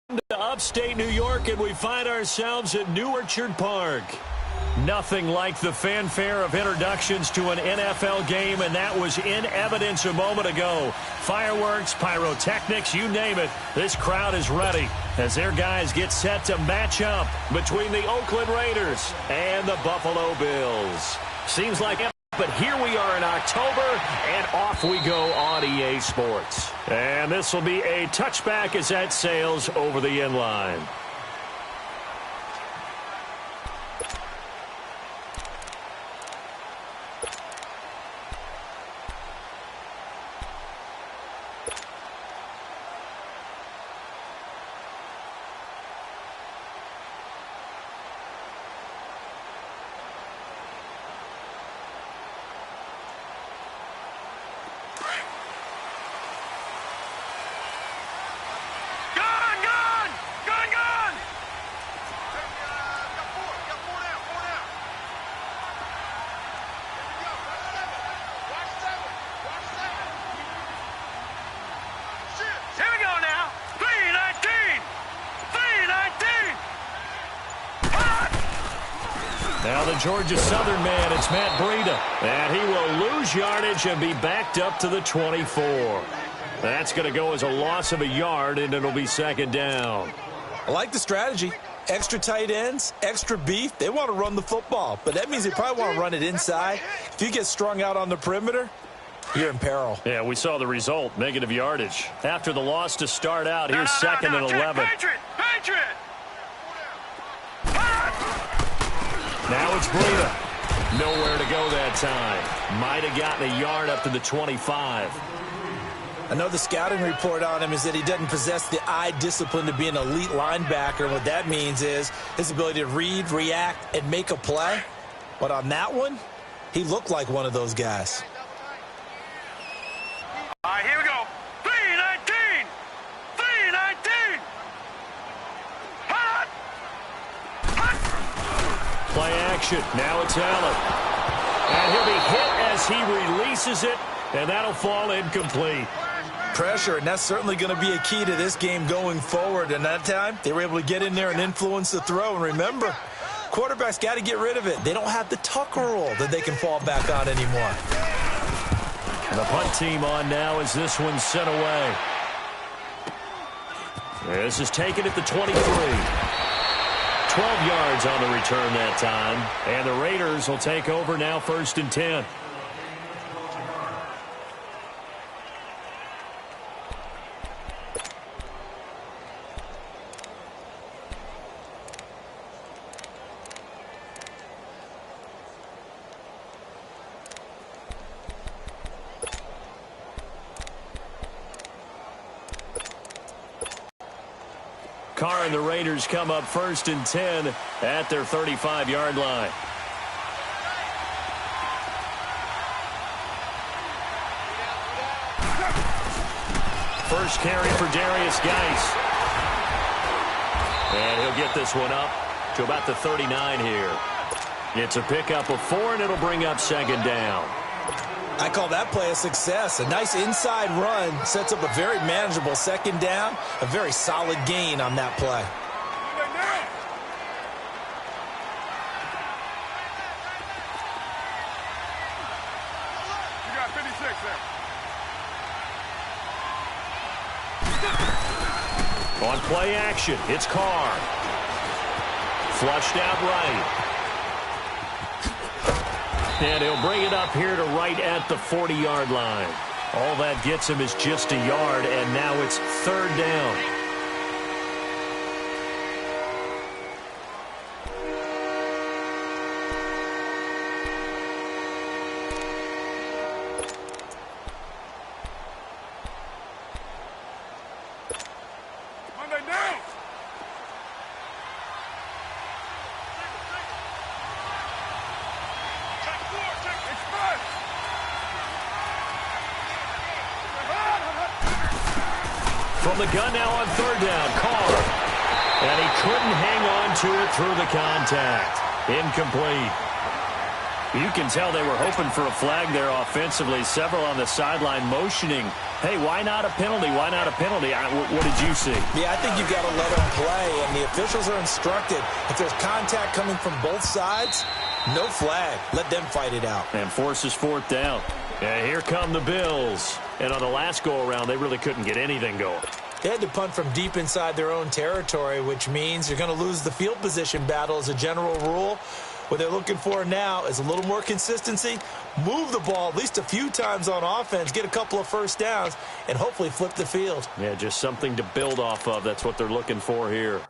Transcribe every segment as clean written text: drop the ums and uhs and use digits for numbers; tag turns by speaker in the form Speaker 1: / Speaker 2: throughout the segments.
Speaker 1: To upstate New York, and we find ourselves at New Orchard Park. Nothing like the fanfare of introductions to an NFL game, and that was in evidence a moment ago. Fireworks, pyrotechnics, you name it. This crowd is ready as their guys get set to match up between the Oakland Raiders and the Buffalo Bills. Seems like it, but here we are in October, and off we go on EA Sports. And this will be a touchback as that sails over the end line. Now the Georgia Southern man, it's Matt Breida. And he will lose yardage and be backed up to the 24. That's going to go as a loss of a yard, and it'll be second down.
Speaker 2: I like the strategy. Extra tight ends, extra beef. They want to run the football, but that means they probably want to run it inside. If you get strung out on the perimeter, you're in peril.
Speaker 1: Yeah, we saw the result, negative yardage. After the loss to start out, here's second and 11.
Speaker 3: Patriot!
Speaker 1: Now it's Breida. Nowhere to go that time. Might have gotten a yard up to the 25.
Speaker 2: I know the scouting report on him is that he doesn't possess the eye discipline to be an elite linebacker. And what that means is his ability to read, react, and make a play. But on that one, he looked like one of those guys.
Speaker 3: All right, here we go. 3-19! 3-19! Hot!
Speaker 1: Play action. Now it's Allen. And he'll be hit as he releases it, and that'll fall incomplete.
Speaker 2: Pressure, and that's certainly going to be a key to this game going forward. And that time, they were able to get in there and influence the throw. And remember, quarterbacks got to get rid of it. They don't have the Tucker rule that they can fall back on anymore.
Speaker 1: The punt team on now as this one's sent away. This is taken at the 23. 12 yards on the return that time. And the Raiders will take over now, 1st and 10. Carr and the Raiders come up 1st and 10 at their 35-yard line. First carry for Darius Geis. And he'll get this one up to about the 39 here. It's a pickup of 4, and it'll bring up 2nd down.
Speaker 2: I call that play a success. A nice inside run sets up a very manageable 2nd down, a very solid gain on that play.
Speaker 3: You got 56 there.
Speaker 1: On play action, it's Carr. Flushed out right. And he'll bring it up here to right at the 40-yard line. All that gets him is just a yard, and now it's 3rd down.
Speaker 3: Monday down.
Speaker 1: From the gun now on 3rd down, Carr. And he couldn't hang on to it through the contact. Incomplete. You can tell they were hoping for a flag there offensively. Several on the sideline motioning, hey, why not a penalty? Why not a penalty? What did you see?
Speaker 2: Yeah, I think you've got to let them play, and the officials are instructed. If there's contact coming from both sides, no flag. Let them fight it out.
Speaker 1: And forces fourth down. And here come the Bills. And on the last go-around, they really couldn't get anything going.
Speaker 2: They had to punt from deep inside their own territory, which means you're going to lose the field position battle as a general rule. What they're looking for now is a little more consistency, move the ball at least a few times on offense, get a couple of first downs, and hopefully flip the field.
Speaker 1: Yeah, just something to build off of. That's what they're looking for here.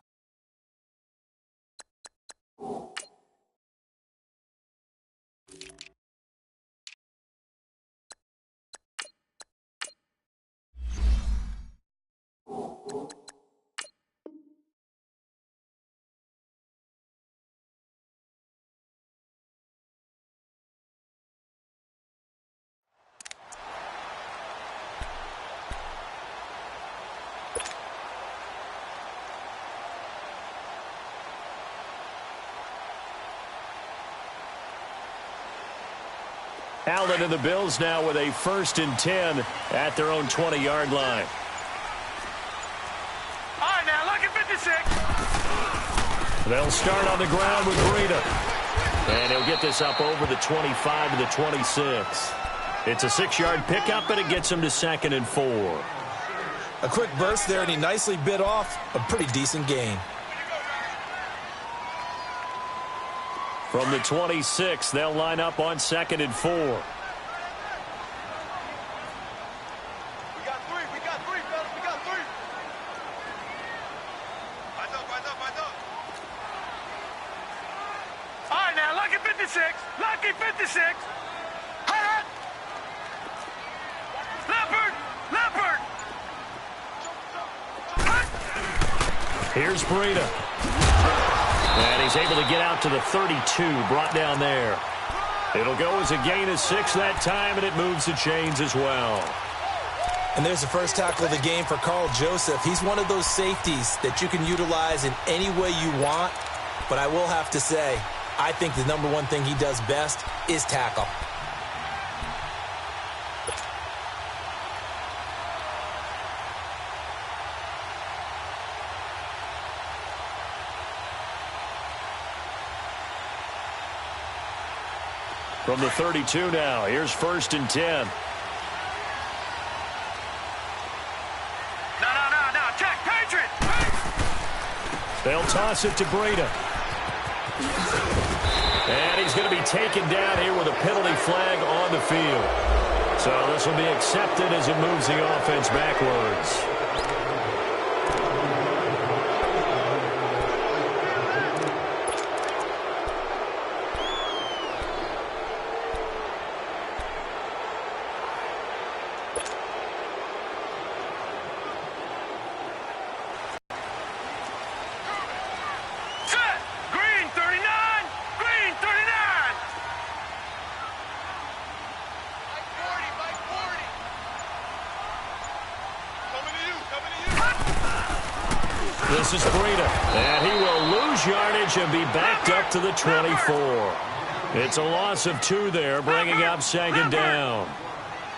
Speaker 1: Allen and the Bills now with a 1st and 10 at their own 20-yard line.
Speaker 3: All right, now, look at 56.
Speaker 1: They'll start on the ground with Breida. And he'll get this up over the 25 to the 26. It's a 6-yard pickup, and it gets him to 2nd and 4.
Speaker 2: A quick burst there, and he nicely bit off a pretty decent gain.
Speaker 1: From the 26, they'll line up on 2nd and 4.
Speaker 3: We got three, fellas. We got three. Rise up. All right, now, lucky 56. Lucky 56. Hut. Leopard.
Speaker 1: Here's Breida. And he's able to get out to the 32, brought down there. It'll go as a gain of 6 that time, and it moves the chains as well.
Speaker 2: And there's the first tackle of the game for Carl Joseph. He's one of those safeties that you can utilize in any way you want. But I will have to say, I think the number one thing he does best is tackle.
Speaker 1: From the 32 now, here's 1st and 10.
Speaker 3: No. Check, Patriot.
Speaker 1: They'll toss it to Breida. And he's going to be taken down here with a penalty flag on the field. So this will be accepted as it moves the offense backwards. This is Breida, and he will lose yardage and be backed up to the 24. It's a loss of 2 there, bringing up 2nd down.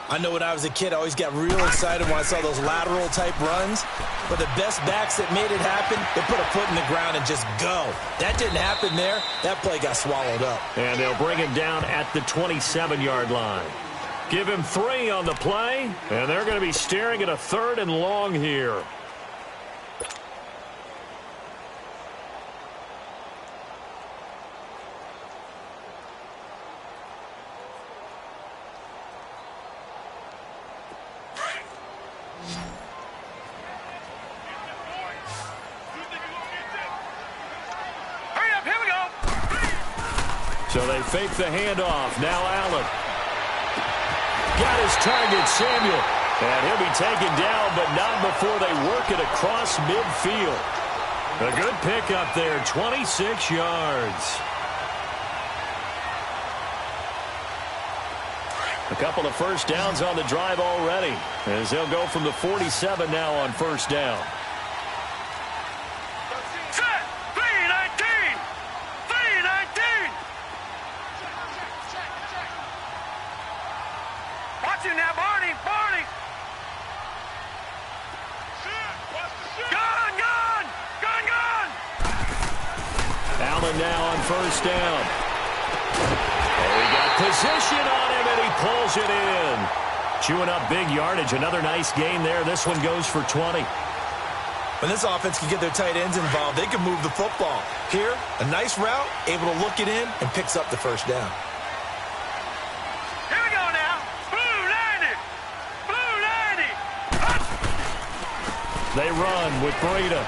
Speaker 2: I know when I was a kid, I always got real excited when I saw those lateral-type runs. But the best backs that made it happen, they put a foot in the ground and just go. That didn't happen there. That play got swallowed up.
Speaker 1: And they'll bring him down at the 27-yard line. Give him 3 on the play, and they're going to be staring at a 3rd and long here. So they fake the handoff. Now Allen. Got his target, Samuel. And he'll be taken down, but not before they work it across midfield. A good pickup there, 26 yards. A couple of first downs on the drive already, as they'll go from the 47 now on 1st down. Cleveland now on first down. Oh, he got position on him, and he pulls it in. Chewing up big yardage. Another nice gain there. This one goes for 20.
Speaker 2: When this offense can get their tight ends involved, they can move the football. Here, a nice route, able to look it in, and picks up the first down.
Speaker 3: Here we go now. Blue 90. Blue 90. Up.
Speaker 1: They run with Breida.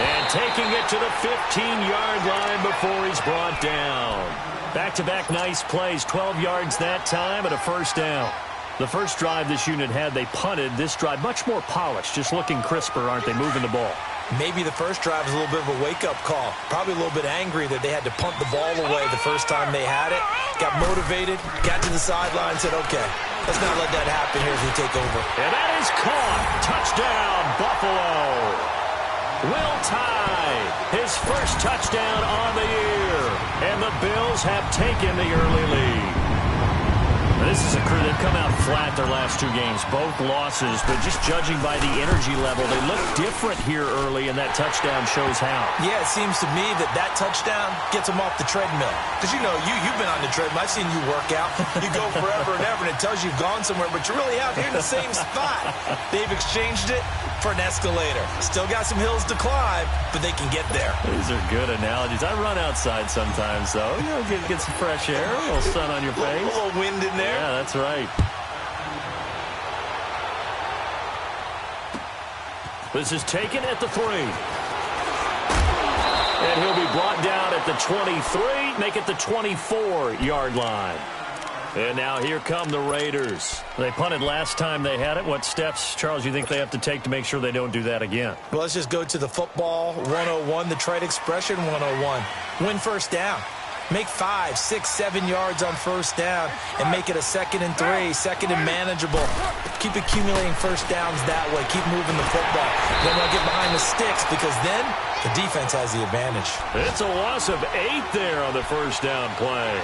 Speaker 1: And taking it to the 15-yard line before he's brought down. Back-to-back nice plays. 12 yards that time and a first down. The first drive this unit had, they punted. This drive, much more polished, just looking crisper, aren't they, moving the ball?
Speaker 2: Maybe the first drive was a little bit of a wake-up call. Probably a little bit angry that they had to punt the ball away the first time they had it. Got motivated, got to the sideline, said, okay, let's not let that happen here as we take over.
Speaker 1: And that is caught. Touchdown, Buffalo. Will Tye, his first touchdown on the year. And the Bills have taken the early lead. This is a crew that come out flat their last two games, both losses, but just judging by the energy level, they look different here early, and that touchdown shows how.
Speaker 2: Yeah, it seems to me that touchdown gets them off the treadmill. Because, you know, you've been on the treadmill. I've seen you work out. You go forever and ever, and it tells you you've gone somewhere, but you're really out here in the same spot. They've exchanged it for an escalator. Still got some hills to climb, but they can get there.
Speaker 1: These are good analogies. I run outside sometimes, though. You know, get some fresh air, a little sun on your face.
Speaker 2: A little wind in there.
Speaker 1: Yeah, that's right. This is taken at the 3. And he'll be brought down at the 23, make it the 24-yard line. And now here come the Raiders. They punted last time they had it. What steps, Charles, you think they have to take to make sure they don't do that again?
Speaker 2: Well, let's just go to the football 101, the trite expression 101. Win first down. Make 5, 6, 7 yards on first down and make it a 2nd and 3, 2nd and manageable. Keep accumulating first downs that way. Keep moving the football. Then we'll get behind the sticks because then the defense has the advantage.
Speaker 1: It's a loss of 8 there on the first down play.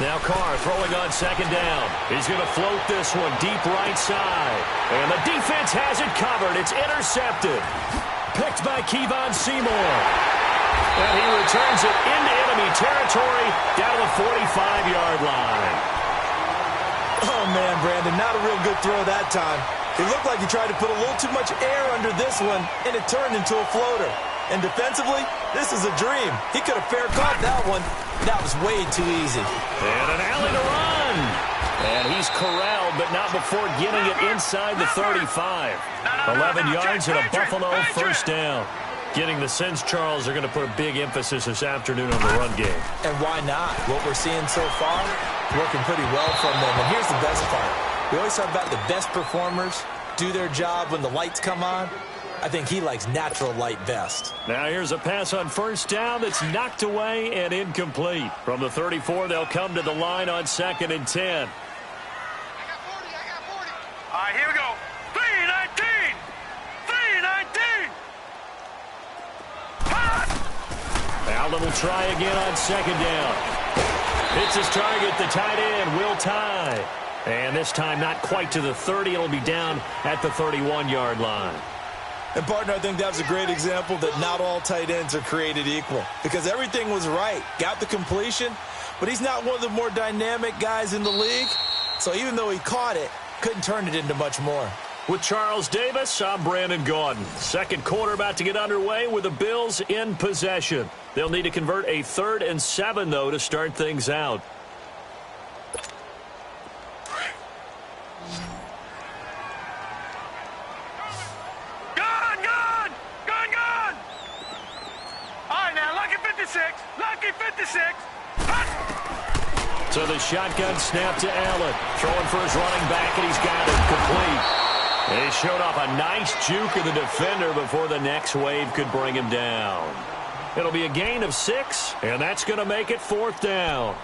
Speaker 1: Now Carr throwing on second down. He's going to float this one deep right side. And the defense has it covered. It's intercepted. Picked by Kevon Seymour. And he returns it into enemy territory down to the 45-yard line.
Speaker 2: Oh, man, Brandon, not a real good throw that time. It looked like he tried to put a little too much air under this one, and it turned into a floater. And defensively, this is a dream. He could have fair caught that one. That was way too easy.
Speaker 1: And an alley to run. And he's corralled, but not before getting it inside the 35. 11 yards and a Buffalo first down. Getting the sense, Charles, are going to put a big emphasis this afternoon on the run game.
Speaker 2: And why not? What we're seeing so far, working pretty well from them. And here's the best part. We always talk about the best performers do their job when the lights come on. I think he likes natural light best.
Speaker 1: Now here's a pass on first down that's knocked away and incomplete. From the 34, they'll come to the line on 2nd and 10.
Speaker 3: I got 40. All right, here we go. 3-19. 3-19.
Speaker 1: Allen will try again on second down. Hits his target, the tight end, Will Tye. And this time not quite to the 30. It'll be down at the 31-yard line.
Speaker 2: And, partner, I think that was a great example that not all tight ends are created equal because everything was right. Got the completion, but he's not one of the more dynamic guys in the league. So even though he caught it, couldn't turn it into much more.
Speaker 1: With Charles Davis, I'm Brandon Gaudin. Second quarter about to get underway with the Bills in possession. They'll need to convert a 3rd and 7, though, to start things out.
Speaker 3: Lucky 56.
Speaker 1: So the shotgun snap to Allen. Throwing for his running back, and he's got it complete. And he showed off a nice juke of the defender before the next wave could bring him down. It'll be a gain of 6, and that's going to make it 4th down.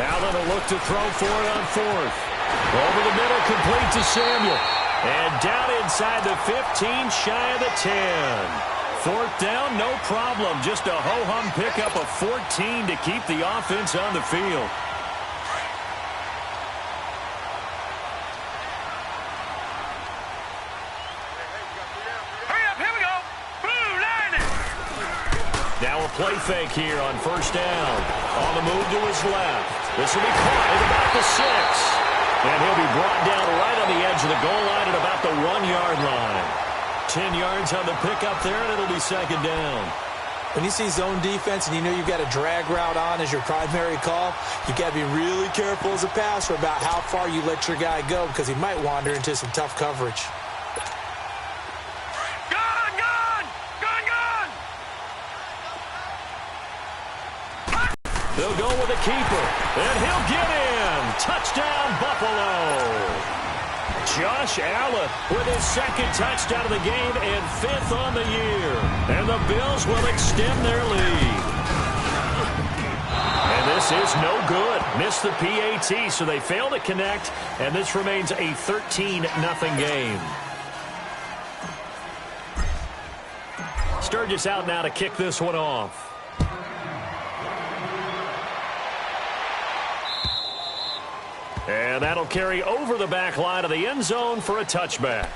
Speaker 1: Allen will look to throw for it on fourth. Over the middle, complete to Samuel. And down inside the 15, shy of the 10. Fourth down, no problem. Just a ho-hum pickup of 14 to keep the offense on the field.
Speaker 3: Hurry up, here we go. Blue, line it.
Speaker 1: Now a play fake here on first down. On the move to his left. This will be caught at about the 6. And he'll be brought down right on the edge of the goal line at about the 1-yard line. 10 yards on the pickup there, and it'll be second down.
Speaker 2: When you see zone defense and you know you've got a drag route on as your primary call, you got to be really careful as a passer about how far you let your guy go because he might wander into some tough coverage.
Speaker 3: Gone, gone, gone, gone.
Speaker 1: They'll go with a keeper, and he'll get in. Touchdown, Buffalo. Josh Allen with his second touchdown of the game and 5th on the year. And the Bills will extend their lead. And this is no good. Missed the PAT, so they fail to connect, and this remains a 13-0 game. Sturgis out now to kick this one off. And that'll carry over the back line of the end zone for a touchback.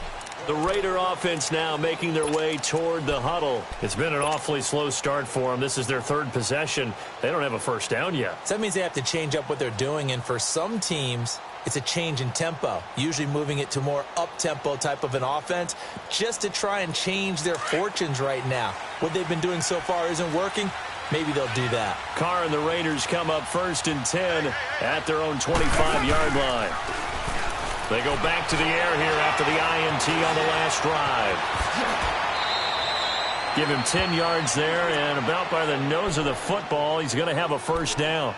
Speaker 1: The Raider offense now making their way toward the huddle. It's been an awfully slow start for them. This is their 3rd possession. They don't have a first down yet.
Speaker 2: So that means they have to change up what they're doing, and for some teams, it's a change in tempo, usually moving it to more up-tempo type of an offense just to try and change their fortunes right now. What they've been doing so far isn't working. Maybe they'll do that.
Speaker 1: Carr and the Raiders come up 1st and 10 at their own 25-yard line. They go back to the air here after the INT on the last drive. Give him 10 yards there, and about by the nose of the football, he's going to have a first down.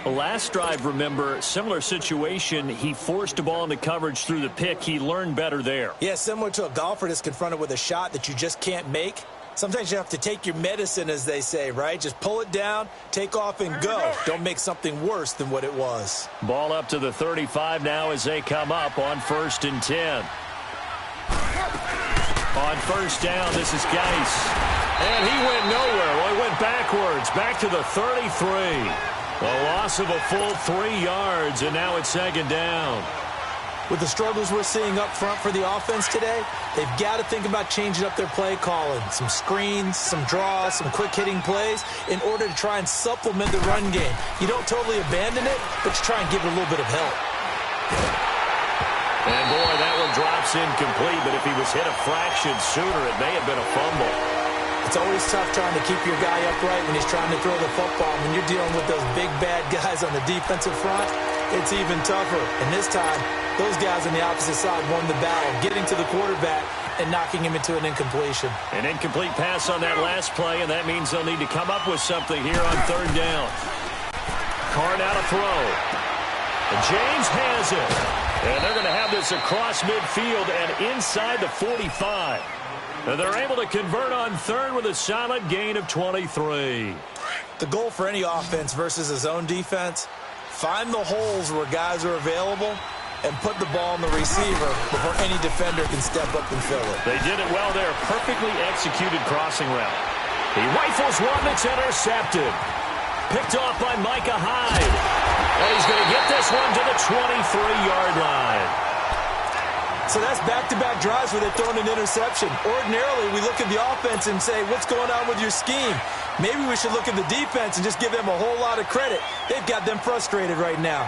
Speaker 1: The last drive, remember, similar situation. He forced a ball into coverage through the pick. He learned better there.
Speaker 2: Yeah, similar to a golfer that's confronted with a shot that you just can't make. Sometimes you have to take your medicine, as they say, right? Just pull it down, take off, and go. Don't make something worse than what it was.
Speaker 1: Ball up to the 35 now as they come up on 1st and 10. On first down, this is Geis. And he went nowhere. Well, he went backwards, back to the 33. A loss of a full 3 yards, and now it's second down.
Speaker 2: With the struggles we're seeing up front for the offense today, they've got to think about changing up their play calling. Some screens, some draws, some quick-hitting plays in order to try and supplement the run game. You don't totally abandon it, but you try and give it a little bit of help.
Speaker 1: And, boy, that one drops incomplete, but if he was hit a fraction sooner, it may have been a fumble.
Speaker 2: It's always tough trying to keep your guy upright when he's trying to throw the football. When you're dealing with those big, bad guys on the defensive front, it's even tougher. And this time, those guys on the opposite side won the battle, getting to the quarterback and knocking him into an incompletion.
Speaker 1: An incomplete pass on that last play, and that means they'll need to come up with something here on 3rd down. Carr now to throw. And James has it. And they're going to have this across midfield and inside the 45. And they're able to convert on 3rd with a solid gain of 23.
Speaker 2: The goal for any offense versus a zone defense, find the holes where guys are available and put the ball on the receiver before any defender can step up and fill it.
Speaker 1: They did it well there. Perfectly executed crossing route. He rifles one that's intercepted. Picked off by Micah Hyde. And he's going to get this one to the 23-yard line.
Speaker 2: So that's back-to-back drives where they're throwing an interception. Ordinarily, we look at the offense and say, what's going on with your scheme? Maybe we should look at the defense and just give them a whole lot of credit. They've got them frustrated right now.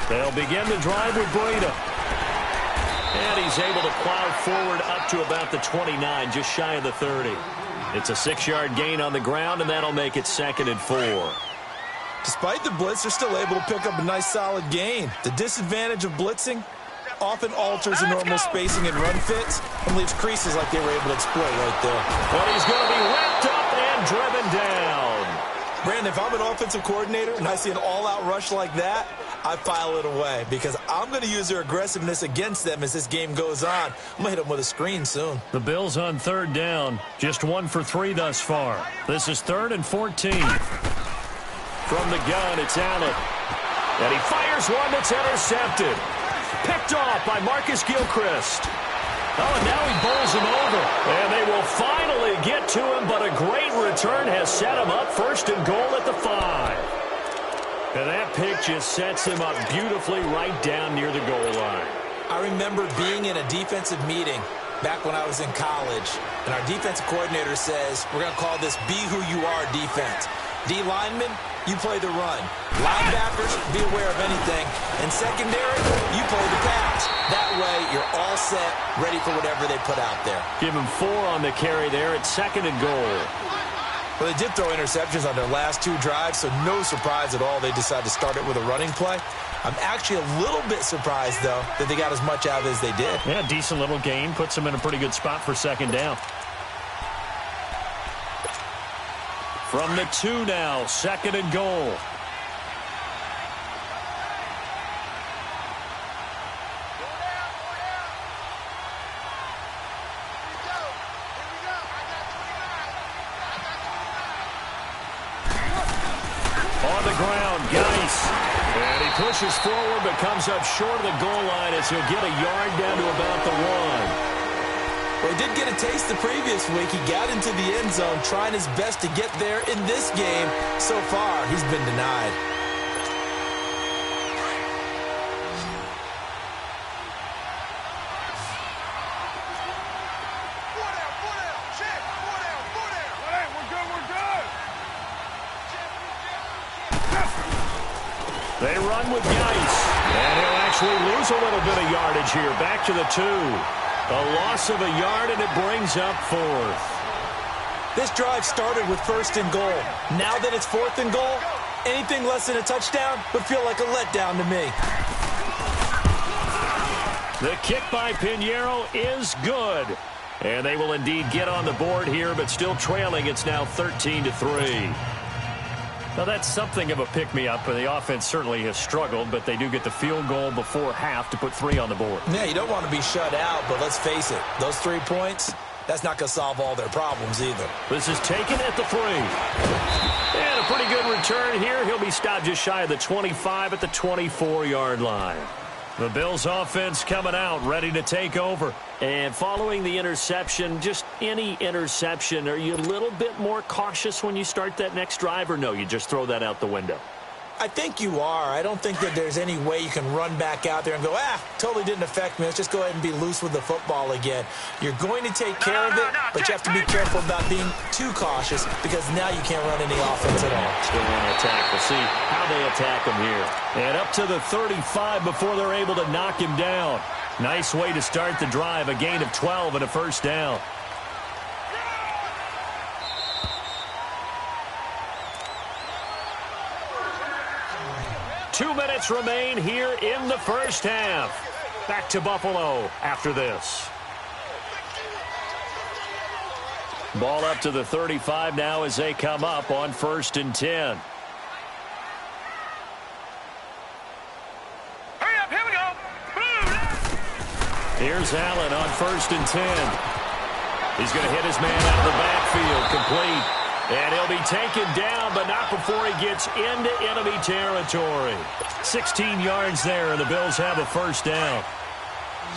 Speaker 1: They'll begin the drive with Breda. And he's able to plow forward up to about the 29, just shy of the 30. It's a 6-yard gain on the ground, and that'll make it 2nd and 4.
Speaker 2: Despite the blitz, they're still able to pick up a nice solid gain. The disadvantage of blitzing often alters the normal spacing and run fits and leaves creases like they were able to exploit right there.
Speaker 1: But he's going to be wrapped up and driven down.
Speaker 2: Brandon, if I'm an offensive coordinator and I see an all-out rush like that, I file it away because I'm going to use their aggressiveness against them as this game goes on. I'm going to hit them with a screen soon.
Speaker 1: The Bills on 3rd down, just 1 for 3 thus far. This is 3rd and 14. From the gun, it's Allen. And he fires one that's intercepted. Picked off by Marcus Gilchrist. Oh, and now he bowls him over. And they will finally get to him, but a great return has set him up first and goal at the 5. And that pick just sets him up beautifully right down near the goal line.
Speaker 2: I remember being in a defensive meeting back when I was in college, and our defensive coordinator says, we're going to call this be who you are defense. D linemen, you play the run. Linebackers, be aware of anything. And secondary, you play the pass. That way, you're all set, ready for whatever they put out there.
Speaker 1: Give him 4 on the carry there at 2nd and goal.
Speaker 2: Well, they did throw interceptions on their last 2 drives, so no surprise at all they decided to start it with a running play. I'm actually a little bit surprised, though, that they got as much out of it as they did.
Speaker 1: Yeah, decent little gain. Puts them in a pretty good spot for 2nd down. From the 2 now, 2nd and goal. On the ground, Geis. And he pushes forward but comes up short of the goal line as he'll get a yard down to about the 1.
Speaker 2: Well, he did get a taste the previous week. He got into the end zone trying his best to get there in this game. So far, he's been denied.
Speaker 1: They run with Geis. And he'll actually lose a little bit of yardage here. Back to the 2. A loss of a yard, and it brings up 4th.
Speaker 2: This drive started with 1st and goal. Now that it's 4th and goal, anything less than a touchdown would feel like a letdown to me.
Speaker 1: The kick by Pinheiro is good. And they will indeed get on the board here, but still trailing. It's now 13-3. Now, that's something of a pick-me-up, and the offense certainly has struggled, but they do get the field goal before half to put 3 on the board.
Speaker 2: Yeah, you don't want to be shut out, but let's face it, those 3 points, that's not going to solve all their problems either.
Speaker 1: This is taken at the 3. And a pretty good return here. He'll be stopped just shy of the 25 at the 24-yard line. The Bills offense coming out, ready to take over. And following the interception, just any interception, are you a little bit more cautious when you start that next drive, or no, you just throw that out the window?
Speaker 2: I think you are. I don't think that there's any way you can run back out there and go, totally didn't affect me. Let's just go ahead and be loose with the football again. You're going to take care of it, but you have to be careful about being too cautious because now you can't run any offense at all.
Speaker 1: Still want to attack. We'll see how they attack him here. And up to the 35 before they're able to knock him down. Nice way to start the drive. A gain of 12 and a 1st down. Two minutes remain here in the first half. Back to Buffalo after this. Ball up to the 35 now as they come up on 1st and 10.
Speaker 3: Hurry up, here we go.
Speaker 1: Here's Allen on 1st and 10. He's going to hit his man out of the backfield, complete. And he'll be taken down, but not before he gets into enemy territory. 16 yards there, and the Bills have a 1st down.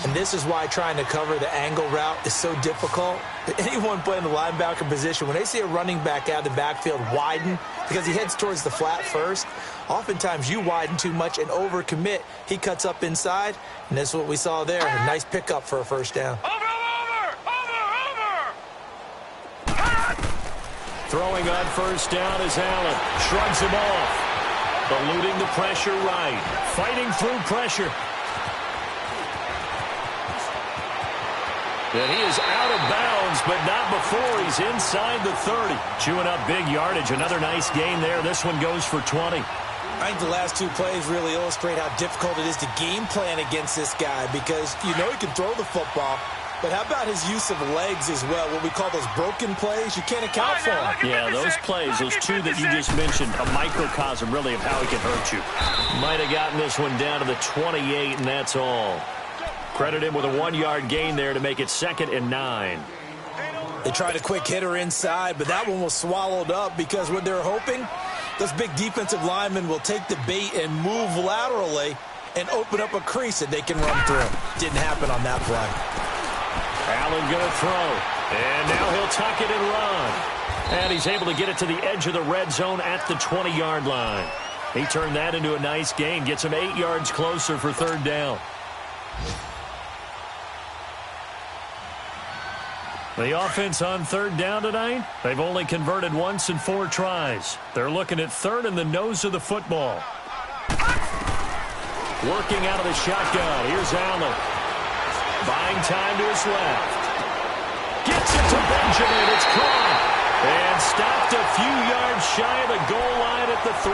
Speaker 2: And this is why trying to cover the angle route is so difficult. Anyone playing the linebacker position, when they see a running back out of the backfield widen, because he heads towards the flat first, oftentimes you widen too much and overcommit. He cuts up inside, and that's what we saw there. A nice pickup for a 1st down.
Speaker 3: Over!
Speaker 1: Throwing on 1st down is Allen. Shrugs him off. Eluding the pressure right. Fighting through pressure. And he is out of bounds, but not before he's inside the 30. Chewing up big yardage. Another nice gain there. This one goes for 20.
Speaker 2: I think the last 2 plays really illustrate how difficult it is to game plan against this guy because you know he can throw the football. But how about his use of legs as well? What we call those broken plays, you can't account for them.
Speaker 1: Yeah, those plays, those 2 that you just mentioned, a microcosm really of how he can hurt you. Might have gotten this one down to the 28, and that's all. Credit him with a 1-yard gain there to make it 2nd and 9.
Speaker 2: They tried a quick hitter inside, but that one was swallowed up because what they're hoping Those big defensive linemen will take the bait and move laterally and open up a crease that they can run through. Didn't happen on that play.
Speaker 1: Allen going to throw. And now he'll tuck it and run. And he's able to get it to the edge of the red zone at the 20-yard line. He turned that into a nice gain. Gets him 8 yards closer for third down. The offense on third down tonight, they've only converted once in 4 tries. They're looking at third in the nose of the football. Working out of the shotgun. Here's Allen. Buying time to his left. Gets it to Benjamin. It's caught. And stopped a few yards shy of the goal line at the 3.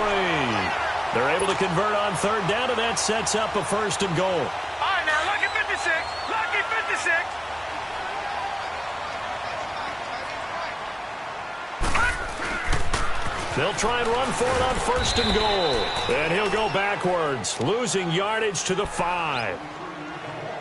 Speaker 1: They're able to convert on third down, and that sets up a first and goal.
Speaker 3: All right, now, lucky 56. Lucky 56.
Speaker 1: They'll try and run for it on first and goal. And he'll go backwards, losing yardage to the 5.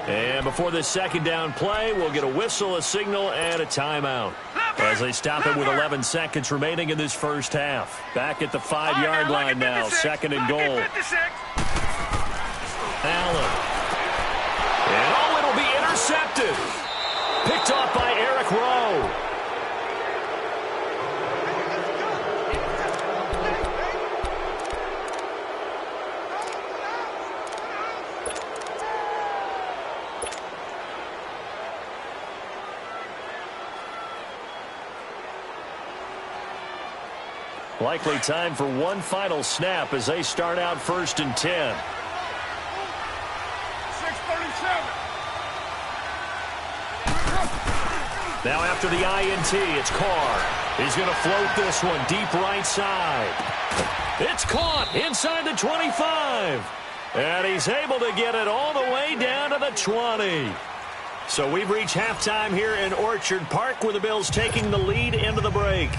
Speaker 1: And before this second down play, we'll get a whistle, a signal, and a timeout as they stop it with 11 seconds remaining in this first half. Back at the 5-yard line now, second and goal. Allen. And oh, it'll be intercepted. Picked off by Eric Rowe. Likely time for one final snap as they start out first and 10.
Speaker 3: 6:37.
Speaker 1: Now after the INT, it's Carr. He's going to float this one deep right side. It's caught inside the 25. And he's able to get it all the way down to the 20. So we've reached halftime here in Orchard Park with the Bills taking the lead into the break.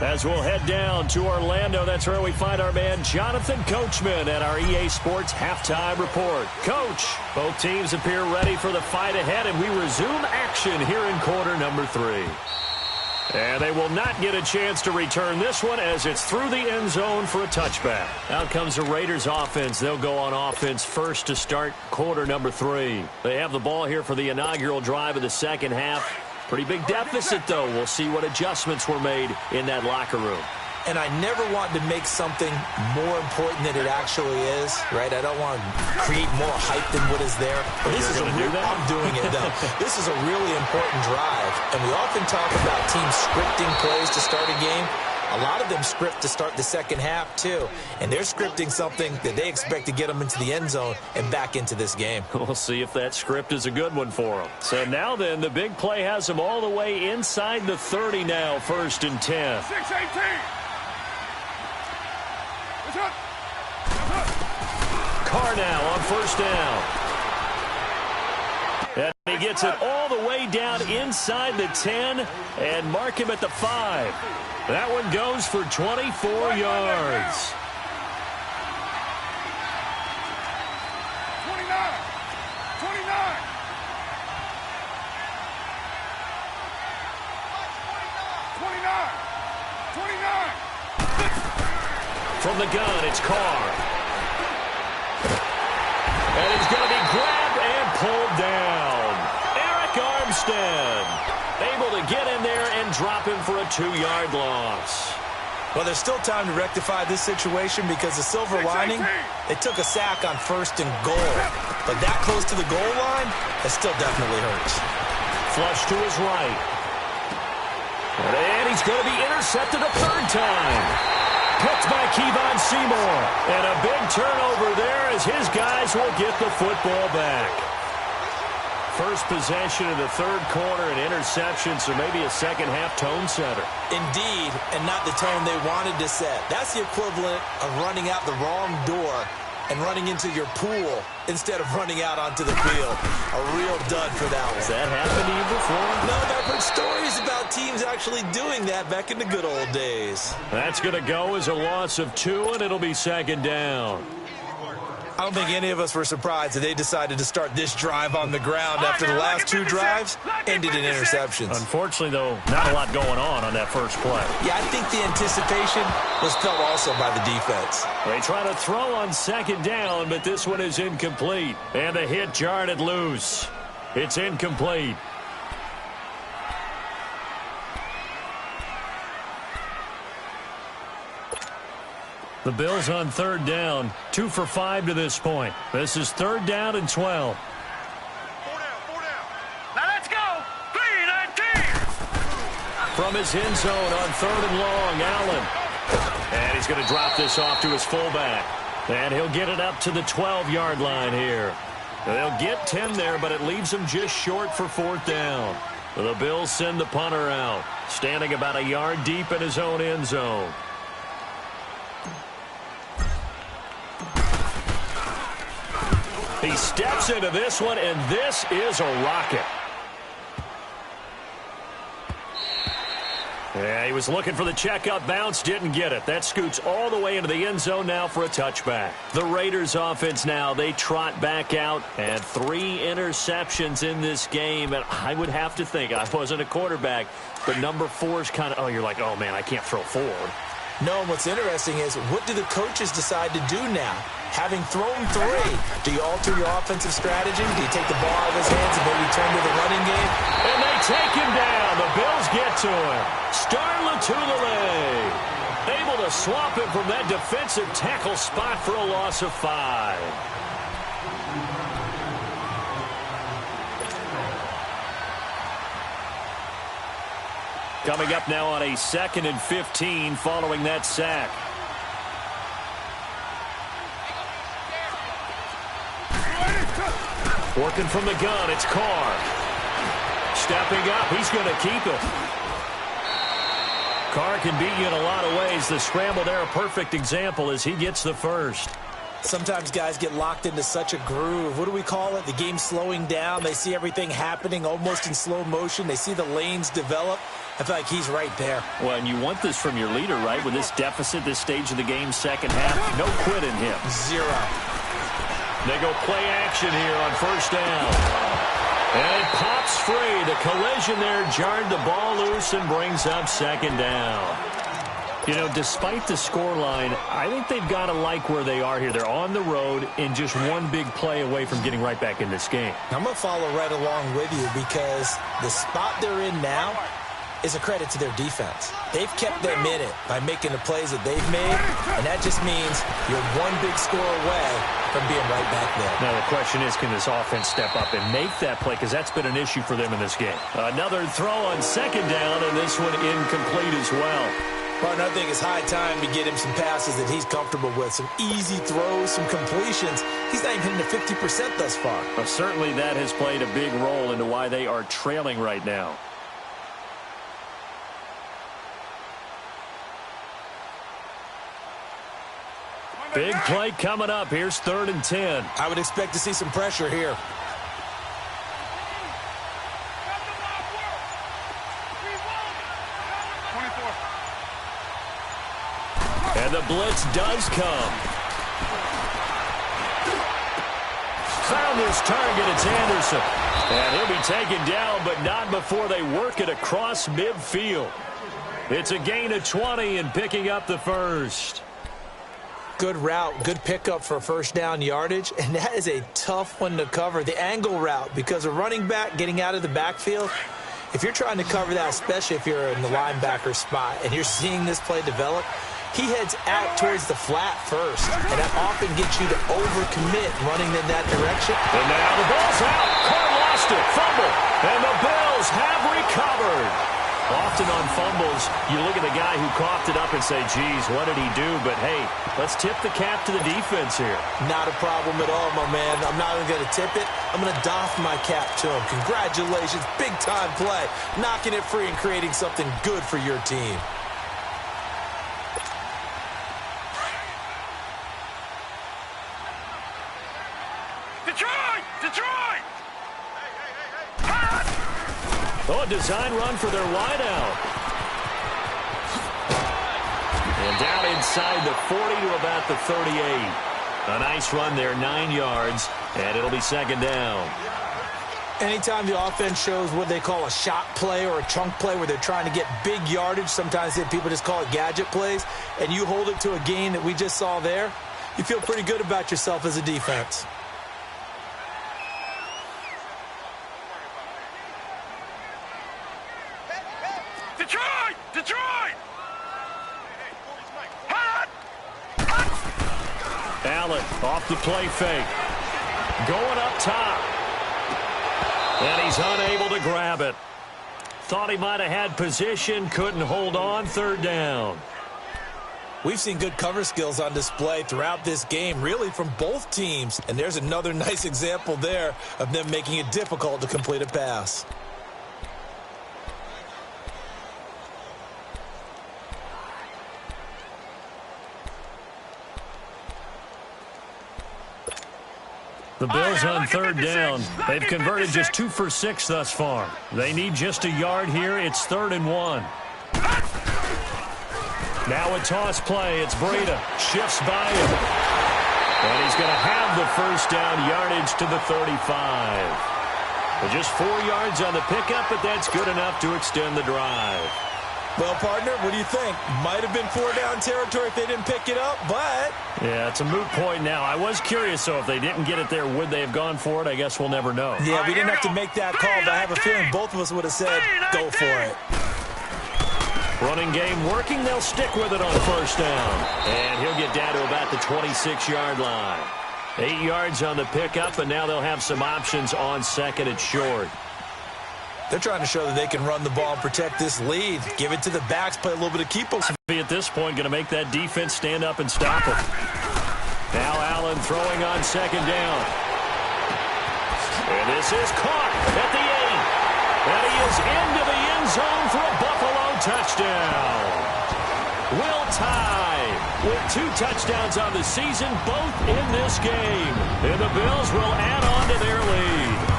Speaker 1: As we'll head down to Orlando, that's where we find our man Jonathan Coachman at our EA Sports Halftime Report. Coach, both teams appear ready for the fight ahead, and we resume action here in quarter number 3. And they will not get a chance to return this one as it's through the end zone for a touchback. Out comes the Raiders offense. They'll go on offense first to start quarter number 3. They have the ball here for the inaugural drive of the second half. Pretty big deficit, though. We'll see what adjustments were made in that locker room.
Speaker 2: And I never want to make something more important than it actually is, right? I don't want to create more hype than what is there. But this is I'm doing it, though. This is a really important drive. And we often talk about teams scripting plays to start a game. A lot of them script to start the second half, too. And they're scripting something that they expect to get them into the end zone and back into this game.
Speaker 1: We'll see if that script is a good one for them. So now then, the big play has them all the way inside the 30 now, first and 10.
Speaker 3: 6:18.
Speaker 1: Carr now on first down. And he gets it all the way down inside the 10 and mark him at the 5. That one goes for 24 yards.
Speaker 3: 29. 29.
Speaker 1: From the gun, it's Carr. And he's going to be grabbed and pulled down. Eric Armstead able to get in there and drop him for a 2-yard loss.
Speaker 2: Well, there's still time to rectify this situation because the silver lining, they took a sack on first and goal. But that close to the goal line, it still definitely hurts.
Speaker 1: Flush to his right. And he's going to be intercepted a third time. Picked by Kevon Seymour. And a big turnover there as his guys will get the football back. First possession in the third quarter, an interception, so maybe a second-half tone setter.
Speaker 2: Indeed, and not the tone they wanted to set. That's the equivalent of running out the wrong door and running into your pool instead of running out onto the field. A real dud for that one.
Speaker 1: Has that happened to you before?
Speaker 2: No, but I've heard stories about teams actually doing that back in the good old days.
Speaker 1: That's going to go as a loss of 2, and it'll be second down.
Speaker 2: I don't think any of us were surprised that they decided to start this drive on the ground after the last two drives ended in interceptions.
Speaker 1: Unfortunately, though, not a lot going on that first play.
Speaker 2: Yeah, I think the anticipation was felt also by the defense.
Speaker 1: They try to throw on second down, but this one is incomplete. And the hit jarred it loose. It's incomplete. The Bills on third down, 2 for 5 to this point. This is 3rd down and 12.
Speaker 3: 4 down. Now let's go. 3-19.
Speaker 1: From his end zone on 3rd and long, Allen. And he's going to drop this off to his fullback. And he'll get it up to the 12-yard line here. They'll get 10 there, but it leaves them just short for 4th down. The Bills send the punter out, standing about a yard deep in his own end zone. He steps into this one, and this is a rocket. Yeah, he was looking for the checkup bounce, didn't get it. That scoots all the way into the end zone now for a touchback. The Raiders offense now, they trot back out, and 3 interceptions in this game. And I would have to think, I wasn't a quarterback, but number 4 is kind of, you're like, oh, man, I can't throw forward.
Speaker 2: No, and what's interesting is, what do the coaches decide to do now? Having thrown 3, do you alter your offensive strategy? Do you take the ball out of his hands and maybe turn to the running game?
Speaker 1: And they take him down. The Bills get to him. Star Latulippe able to swap him from that defensive tackle spot for a loss of 5. Coming up now on a 2nd and 15 following that sack. Working from the gun, it's Carr. Stepping up, he's going to keep it. Carr can beat you in a lot of ways. The scramble there, a perfect example as he gets the first.
Speaker 2: Sometimes guys get locked into such a groove. What do we call it? The game's slowing down. They see everything happening almost in slow motion. They see the lanes develop. I feel like he's right there.
Speaker 1: Well, and you want this from your leader, right? With this deficit, this stage of the game, second half, no quit in him.
Speaker 2: 0.
Speaker 1: They go play action here on 1st down. And it pops free. The collision there jarred the ball loose and brings up 2nd down. You know, despite the scoreline, I think they've got to like where they are here. They're on the road and just one big play away from getting right back in this game.
Speaker 2: I'm going to follow right along with you because the spot they're in now is a credit to their defense. They've kept them in it by making the plays that they've made, and that just means you're one big score away from being right back there.
Speaker 1: Now the question is, can this offense step up and make that play? Because that's been an issue for them in this game. Another throw on 2nd down, and this one incomplete as well.
Speaker 2: Well, I think it's high time to get him some passes that he's comfortable with, some easy throws, some completions. He's not even hitting the 50% thus far.
Speaker 1: Well, certainly that has played a big role into why they are trailing right now. Big play coming up. Here's 3rd and 10.
Speaker 2: I would expect to see some pressure here.
Speaker 1: And the blitz does come. Found his target. It's Anderson. And he'll be taken down, but not before they work it across midfield. It's a gain of 20 and picking up the first.
Speaker 2: Good route, good pickup for 1st down yardage, and that is a tough one to cover, the angle route, because a running back getting out of the backfield, if you're trying to cover that, especially if you're in the linebacker spot and you're seeing this play develop, he heads out towards the flat first, and that often gets you to overcommit running in that direction.
Speaker 1: And now the ball's out. Carr lost it, fumble, and the Bills have recovered. Often on fumbles, you look at the guy who coughed it up and say, geez, what did he do? But, hey, let's tip the cap to the defense here.
Speaker 2: Not a problem at all, my man. I'm not even going to tip it. I'm going to doff my cap to him. Congratulations. Big-time play. Knocking it free and creating something good for your team.
Speaker 3: Detroit! Detroit!
Speaker 1: Oh, a design run for their wideout. And down inside the 40 to about the 38. A nice run there, 9 yards, and it'll be second down.
Speaker 2: Anytime the offense shows what they call a shot play or a chunk play where they're trying to get big yardage, sometimes people just call it gadget plays, and you hold it to a gain that we just saw there, you feel pretty good about yourself as a defense.
Speaker 3: Detroit! Detroit!
Speaker 1: Allen off the play fake. Going up top. And he's unable to grab it. Thought he might have had position, couldn't hold on, third down.
Speaker 2: We've seen good cover skills on display throughout this game, really from both teams. And there's another nice example there of them making it difficult to complete a pass.
Speaker 1: The Bills on third down. They've converted just 2 for 6 thus far. They need just a yard here. It's 3rd and 1. Now a toss play. It's Breda. Shifts by him. And he's going to have the first down, yardage to the 35. Well, just 4 yards on the pickup, but that's good enough to extend the drive.
Speaker 2: Well, partner, what do you think? Might have been 4-down territory if they didn't pick it up, but...
Speaker 1: Yeah, it's a moot point now. I was curious, so if they didn't get it there, would they have gone for it? I guess we'll never know.
Speaker 2: Yeah, we didn't have to make that call, but I have a feeling both of us would have said, go for it.
Speaker 1: Running game working. They'll stick with it on first down. And he'll get down to about the 26-yard line. 8 yards on the pickup, and now they'll have some options on second and short.
Speaker 2: They're trying to show that they can run the ball and protect this lead. Give it to the backs, play a little bit of keep them.
Speaker 1: At this point, going to make that defense stand up and stop them. Now Allen throwing on second down. And this is caught at the 8. And he is into the end zone for a Buffalo touchdown. Will Tye with 2 touchdowns on the season, both in this game. And the Bills will add on to their lead.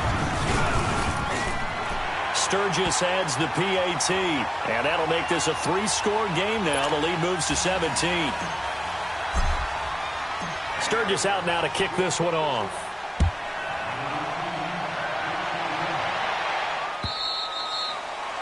Speaker 1: Sturgis adds the PAT, and that'll make this a 3-score game now. The lead moves to 17. Sturgis out now to kick this one off.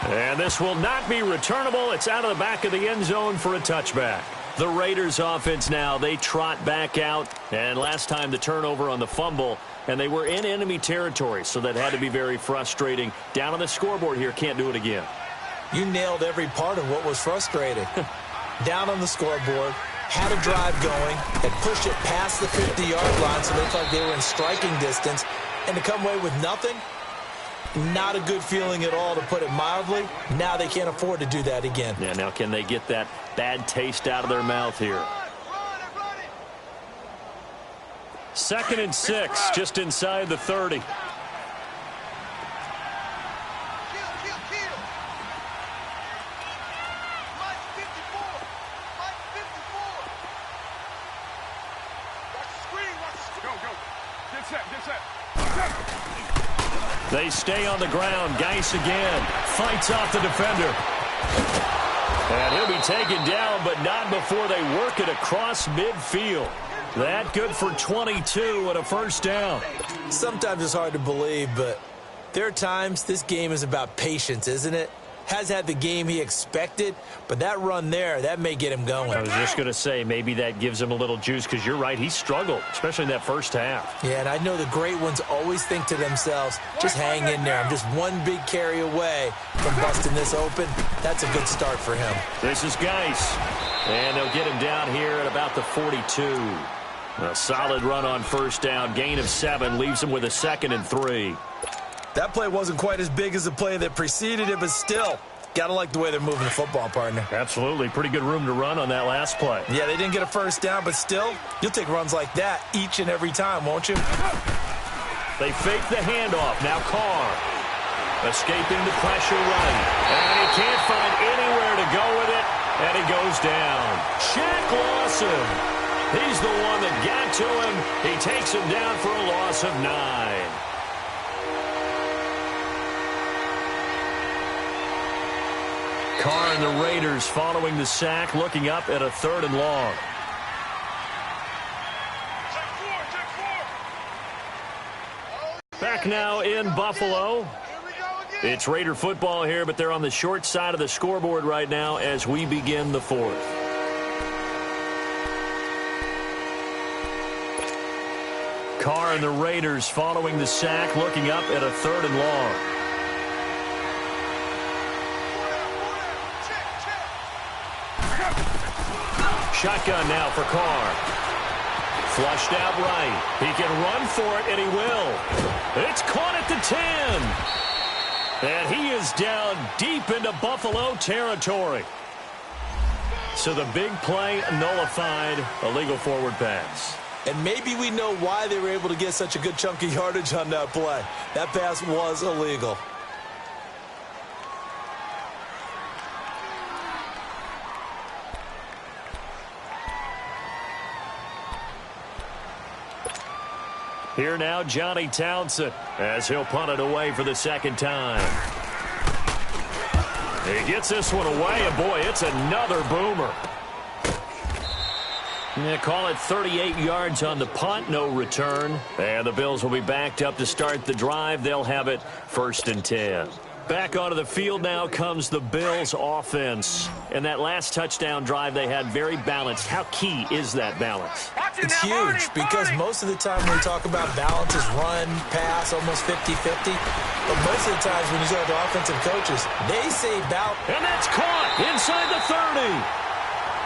Speaker 1: And this will not be returnable. It's out of the back of the end zone for a touchback. The Raiders offense now, they trot back out. And last time the turnover on the fumble, and they were in enemy territory, so that had to be very frustrating. Down on the scoreboard here, can't do it again.
Speaker 2: You nailed every part of what was frustrating. Down on the scoreboard, had a drive going, had pushed it past the 50-yard line, so they looked like they were in striking distance, and to come away with nothing, not a good feeling at all, to put it mildly. Now they can't afford to do that again.
Speaker 1: Yeah, now can they get that bad taste out of their mouth here? 2nd and 6, just inside the 30. They stay on the ground. Geis again. Fights off the defender. And he'll be taken down, but not before they work it across midfield. That good for 22 and a first down.
Speaker 2: Sometimes it's hard to believe, but there are times this game is about patience, isn't it? Has had the game he expected, but that run there, that may get him going.
Speaker 1: I was just going to say, maybe that gives him a little juice, because you're right, he struggled, especially in that first half.
Speaker 2: Yeah, and I know the great ones always think to themselves, just hang in there. I'm just one big carry away from busting this open. That's a good start for him.
Speaker 1: This is Geis, and they'll get him down here at about the 42. A solid run on first down. Gain of 7 leaves him with a 2nd and 3.
Speaker 2: That play wasn't quite as big as the play that preceded it, but still, gotta like the way they're moving the football, partner.
Speaker 1: Absolutely. Pretty good room to run on that last play.
Speaker 2: Yeah, they didn't get a first down, but still, you'll take runs like that each and every time, won't you?
Speaker 1: They fake the handoff. Now Carr escaping the pressure right. And he can't find anywhere to go with it, and he goes down. Shaq Lawson. He's the one that got to him. He takes him down for a loss of 9. Carr and the Raiders following the sack, looking up at a 3rd and long. Back now in Buffalo. It's Raider football here, but they're on the short side of the scoreboard right now as we begin the fourth. Carr and the Raiders following the sack, looking up at a 3rd and long. Shotgun now for Carr. Flushed out right. He can run for it, and he will. It's caught at the 10. And he is down deep into Buffalo territory. So the big play nullified, a legal forward pass.
Speaker 2: And maybe we know why they were able to get such a good chunk of yardage on that play. That pass was illegal.
Speaker 1: Here now, Johnny Townsend, as he'll punt it away for the 2nd time. He gets this one away, and boy, it's another boomer. They call it 38 yards on the punt, no return. And the Bills will be backed up to start the drive. They'll have it 1st and 10. Back onto the field now comes the Bills offense. And that last touchdown drive they had very balanced. How key is that balance?
Speaker 2: It's huge because most of the time when we talk about balance is run, pass, almost 50-50. But most of the times when you talk to offensive coaches, they say balance.
Speaker 1: And that's caught inside the 30.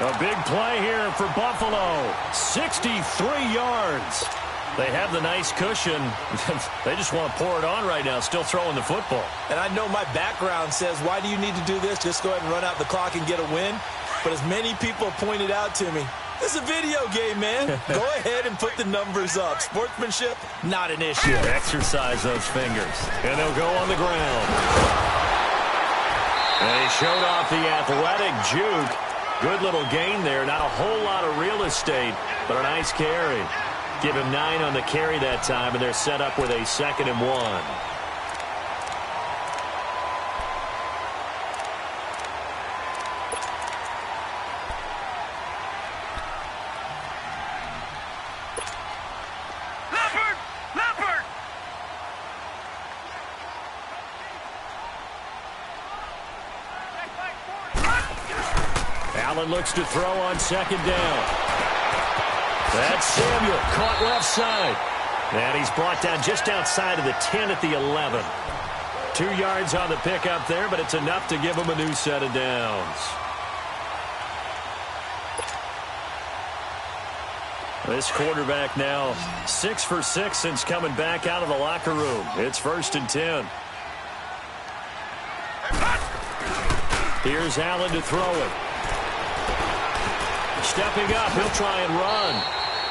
Speaker 1: A big play here for Buffalo. 63 yards. They have the nice cushion. They just want to pour it on right now, still throwing the football.
Speaker 2: And I know my background says, why do you need to do this? Just go ahead and run out the clock and get a win. But as many people pointed out to me, it's a video game, man. Go ahead and put the numbers up. Sportsmanship, not an issue.
Speaker 1: Exercise those fingers. And they'll go on the ground. And he showed off the athletic juke. Good little gain there. Not a whole lot of real estate, but a nice carry. Give him 9 on the carry that time, and they're set up with a 2nd and 1. Allen looks to throw on 2nd down. That's Samuel, caught left side. And he's brought down just outside of the 10 at the 11. 2 yards on the pickup there, but it's enough to give him a new set of downs. This quarterback now 6 for 6 since coming back out of the locker room. It's 1st and 10. Here's Allen to throw it. Stepping up, he'll try and run.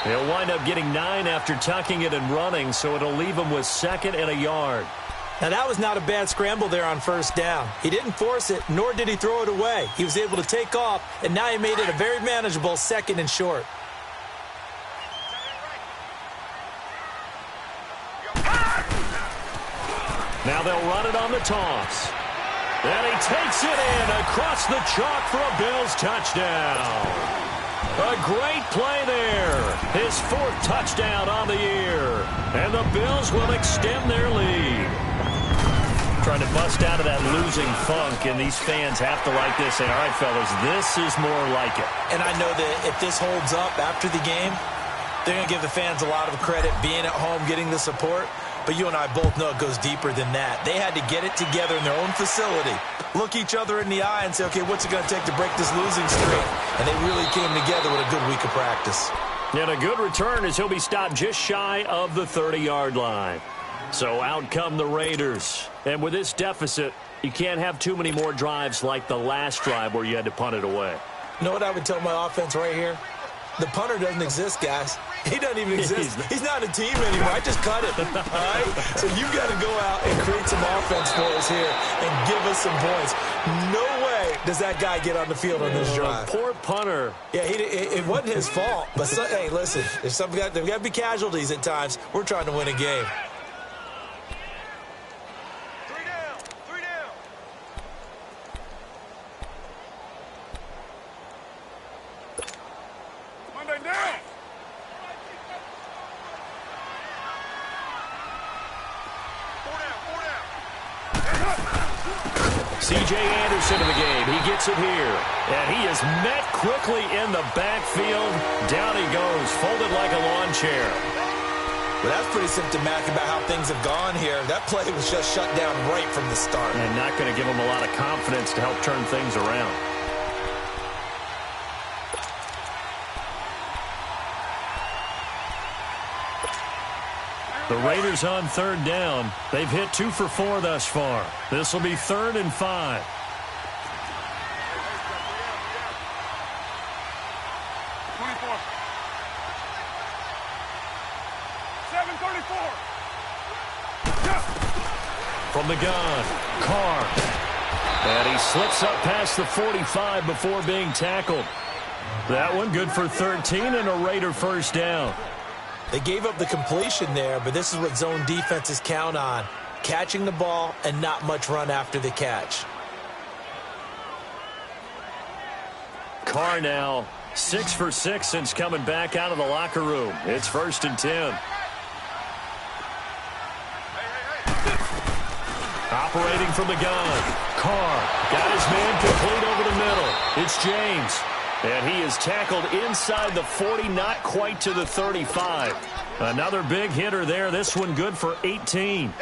Speaker 1: He'll wind up getting 9 after tucking it and running, so it'll leave him with 2nd and a yard.
Speaker 2: Now, that was not a bad scramble there on 1st down. He didn't force it, nor did he throw it away. He was able to take off, and now he made it a very manageable 2nd and short.
Speaker 1: Now they'll run it on the toss. And he takes it in across the chalk for a Bills touchdown. A great play there. His 4th touchdown on the year. And the Bills will extend their lead. Trying to bust out of that losing funk, and these fans have to like this. Say, all right, fellas, this is more like it.
Speaker 2: And I know that if this holds up after the game, they're going to give the fans a lot of credit being at home, getting the support. But you and I both know it goes deeper than that. They had to get it together in their own facility, look each other in the eye and say, okay, what's it going to take to break this losing streak? And they really came together with a good week of practice.
Speaker 1: And a good return as he'll be stopped just shy of the 30-yard line. So out come the Raiders. And with this deficit, you can't have too many more drives like the last drive where you had to punt it away.
Speaker 2: You know what I would tell my offense right here? The punter doesn't exist, guys. He doesn't even exist. He's not a team anymore. I just cut it. All right? So you've got to go out and create some offense for us here and give us some points. No way does that guy get on the field on this drive.
Speaker 1: Poor punter.
Speaker 2: Yeah, it wasn't his fault. But, hey, listen, there's got to be casualties at times. We're trying to win a game.
Speaker 1: C.J. Anderson in the game. He gets it here. And he is met quickly in the backfield. Down he goes, folded like a lawn chair.
Speaker 2: Well, that's pretty symptomatic about how things have gone here. That play was just shut down right from the start.
Speaker 1: And not going to give him a lot of confidence to help turn things around. The Raiders on third down. They've hit 2 for 4 thus far. This will be 3rd and 5. From the gun, Carr. And he slips up past the 45 before being tackled. That one good for 13 and a Raider first down.
Speaker 2: They gave up the completion there, but this is what zone defenses count on. Catching the ball and not much run after the catch.
Speaker 1: Carr now 6 for 6 since coming back out of the locker room. It's 1st and 10. Operating from the gun. Carr got his man complete over the middle. It's James. And he is tackled inside the 40, not quite to the 35. Another big hitter there. This one good for 18.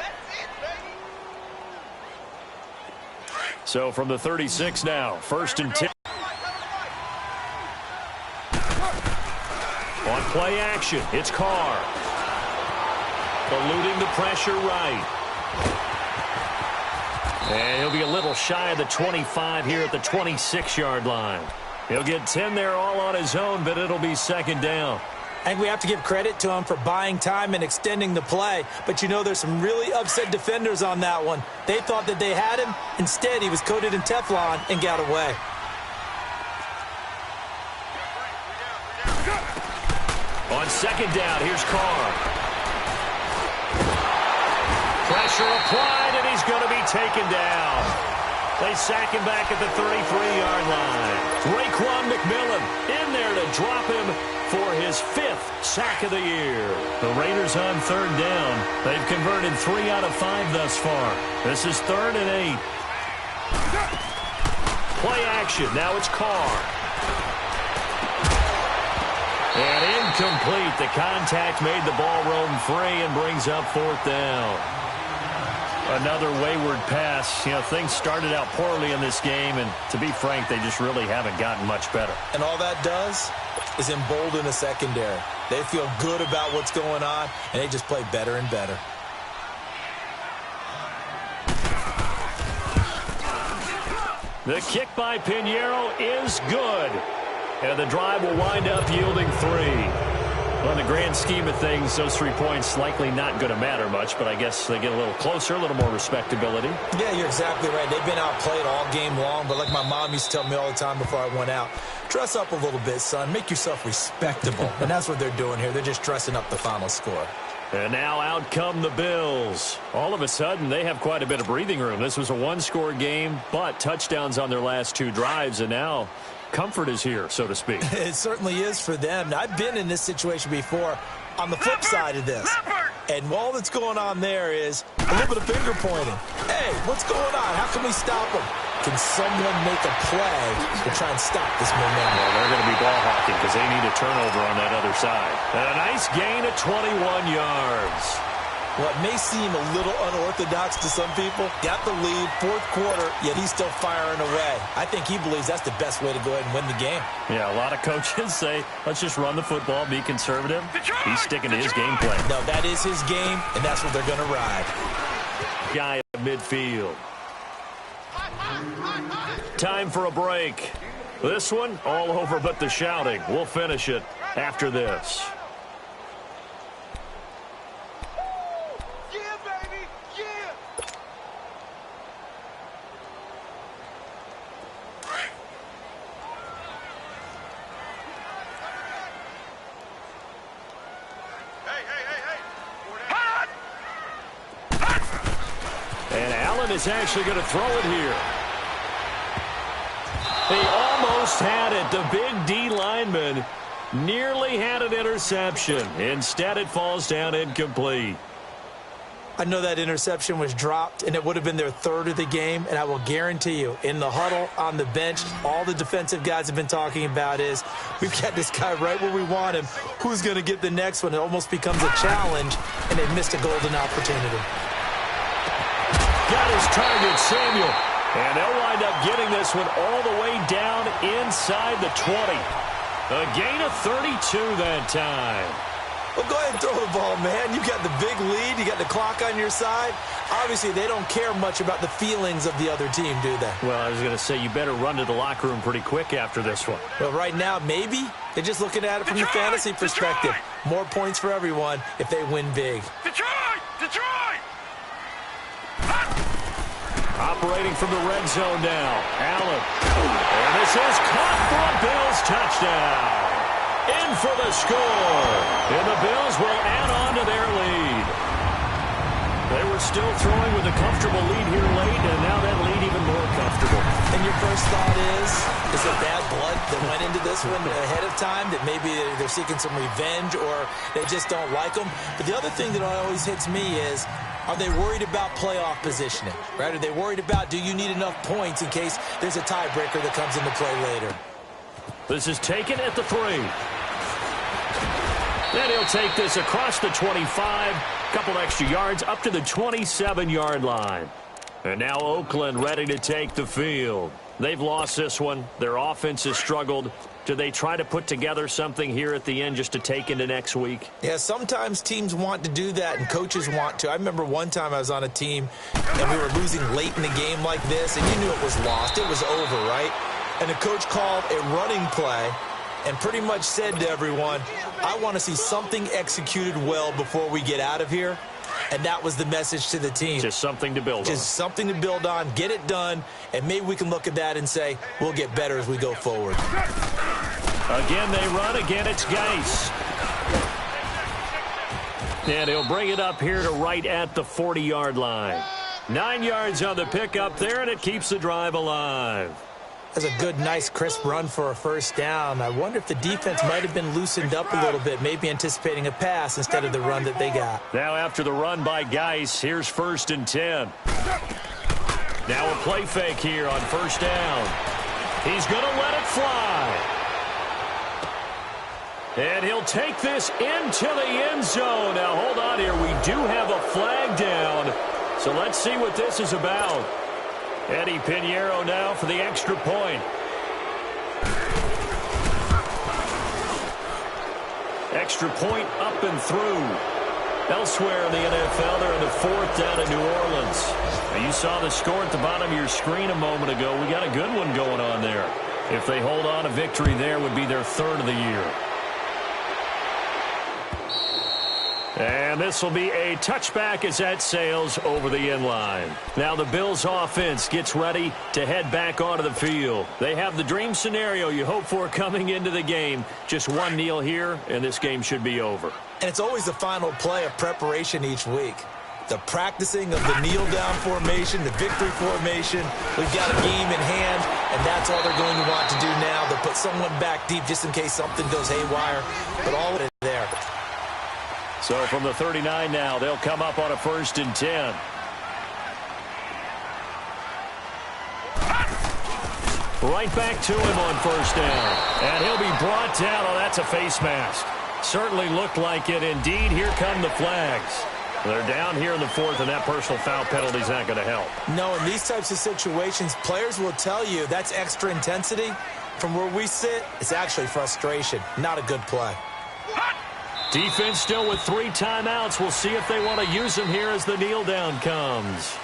Speaker 1: So from the 36 now, 1st and 10. On play action, it's Carr. Eluding the pressure right. And he'll be a little shy of the 25 here at the 26-yard line. He'll get 10 there all on his own, but it'll be 2nd down.
Speaker 2: I think we have to give credit to him for buying time and extending the play. But, you know, there's some really upset defenders on that one. They thought that they had him. Instead, he was coated in Teflon and got away.
Speaker 1: On 2nd down, here's Carr. Pressure applied, and he's going to be taken down. They sack him back at the 33-yard line. Raekwon McMillan in there to drop him for his 5th sack of the year. The Raiders on 3rd down. They've converted 3 out of 5 thus far. This is 3rd and 8. Play action. Now it's Carr. And incomplete. The contact made the ball roam free and brings up 4th down. Another wayward pass. You know, things started out poorly in this game, and to be frank, they just really haven't gotten much better.
Speaker 2: And all that does is embolden the secondary. They feel good about what's going on, and they just play better and better.
Speaker 1: The kick by Pinheiro is good. And the drive will wind up yielding 3. On the grand scheme of things, those 3 points likely not going to matter much, but I guess they get a little closer, a little more respectability. Yeah, you're exactly right. They've been outplayed all game long, but like my mom used to tell me all the time before I went out, dress up a little bit, son. Make yourself respectable. And that's what they're doing here. They're just dressing up the final score. And now out come the Bills. All of a sudden, they have quite a bit of breathing room. This was a 1-score game, but touchdowns on their last 2 drives, and now comfort is here, so to speak. It certainly is for them. Now, I've been in this situation before on the flip side of this. And all that's going on there is a little bit of finger pointing. Hey, what's going on? How can we stop them? Can someone make a play to try and stop this momentum? Well, they're going to be ball hawking because they need a turnover on that other side. And a nice gain of 21 yards. Well, it may seem a little unorthodox to some people. Got the lead, 4th quarter, yet he's still firing away. I think he believes that's the best way to go ahead and win the game. Yeah, a lot of coaches say, let's just run the football, be conservative. He's sticking to his game plan. No, that is his game, and that's what they're going to ride. Guy at midfield. Time for a break. This one, all over but the shouting. We'll finish it after this. Is actually going to throw it here. He almost had it. The big D lineman nearly had an interception. Instead, it falls down incomplete.
Speaker 2: I know that interception was dropped, and it would have been their third of the game, and I will guarantee you, in the huddle, on the bench, all the defensive guys have been talking about is, we've got this guy right where we want him. Who's going to get the next one? It almost becomes a challenge, and they missed a golden opportunity.
Speaker 1: Got his target, Samuel. And they'll wind up getting this one all the way down inside the 20. A gain of 32 that time.
Speaker 2: Well, go ahead and throw the ball, man. You got the big lead. You got the clock on your side. Obviously, they don't care much about the feelings of the other team, do they?
Speaker 1: Well, I was going to say, you better run to the locker room pretty quick after this one.
Speaker 2: Well, right now, maybe. They're just looking at it from the fantasy perspective. More points for everyone if they win big.
Speaker 3: Detroit! Detroit!
Speaker 1: Operating from the red zone now. Allen. And this is caught for a Bills touchdown. In for the score. And the Bills will add on to their lead. They were still throwing with a comfortable lead here late, and now that lead even more comfortable.
Speaker 2: And your first thought is it bad blood that went into this one ahead of time, that maybe they're seeking some revenge or they just don't like them? But the other thing that always hits me is, are they worried about playoff positioning, right? Are they worried about, do you need enough points in case there's a tiebreaker that comes into play later?
Speaker 1: This is taken at the 3. Then he'll take this across the 25. Couple extra yards up to the 27-yard line. And now Oakland ready to take the field. They've lost this one. Their offense has struggled. Do they try to put together something here at the end just to take into next week?
Speaker 2: Yeah, sometimes teams want to do that and coaches want to. I remember one time I was on a team and we were losing late in the game like this, and you knew it was lost. It was over, right? And the coach called a running play and pretty much said to everyone, I want to see something executed well before we get out of here. And that was the message to the team.
Speaker 1: Just something to build on.
Speaker 2: Just something to build on, get it done, and maybe we can look at that and say, we'll get better as we go forward.
Speaker 1: Again, they run. Again, it's Geis. And he'll bring it up here to right at the 40-yard line. 9 yards on the pickup there, and it keeps the drive alive.
Speaker 2: That's a good, nice, crisp run for a first down. I wonder if the defense might have been loosened up a little bit, maybe anticipating a pass instead of the run that they got.
Speaker 1: Now after the run by Geis, here's 1st and 10. Now a play fake here on first down. He's going to let it fly. And he'll take this into the end zone. Now hold on here. We do have a flag down. So let's see what this is about. Eddie Pinheiro now for the extra point. Extra point up and through. Elsewhere in the NFL, they're in the 4th down in New Orleans. Now you saw the score at the bottom of your screen a moment ago. We got a good one going on there. If they hold on, a victory there would be their 3rd of the year. And this will be a touchback as that sails over the end line. Now the Bills offense gets ready to head back onto the field. They have the dream scenario you hope for coming into the game. Just one kneel here, and this game should be over.
Speaker 2: And it's always the final play of preparation each week. The practicing of the kneel-down formation, the victory formation. We've got a game in hand, and that's all they're going to want to do now. They'll put someone back deep just in case something goes haywire. But all of it there.
Speaker 1: So from the 39 now, they'll come up on a 1st and 10. Right back to him on first down. And he'll be brought down. Oh, that's a face mask. Certainly looked like it. Indeed, here come the flags. They're down here in the 4th, and that personal foul penalty is not going to help.
Speaker 2: No, in these types of situations, players will tell you that's extra intensity. From where we sit, it's actually frustration. Not a good play.
Speaker 1: Defense still with 3 timeouts. We'll see if they want to use them here as the kneel down comes.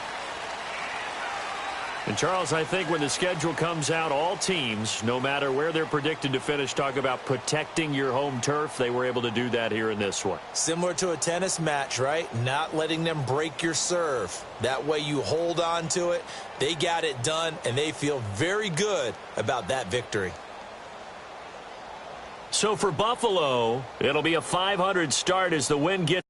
Speaker 1: And, Charles, I think when the schedule comes out, all teams, no matter where they're predicted to finish, talk about protecting your home turf. They were able to do that here in this one.
Speaker 2: Similar to a tennis match, right? Not letting them break your serve. That way you hold on to it. They got it done, and they feel very good about that victory.
Speaker 1: So for Buffalo, it'll be a 500 start as the win gets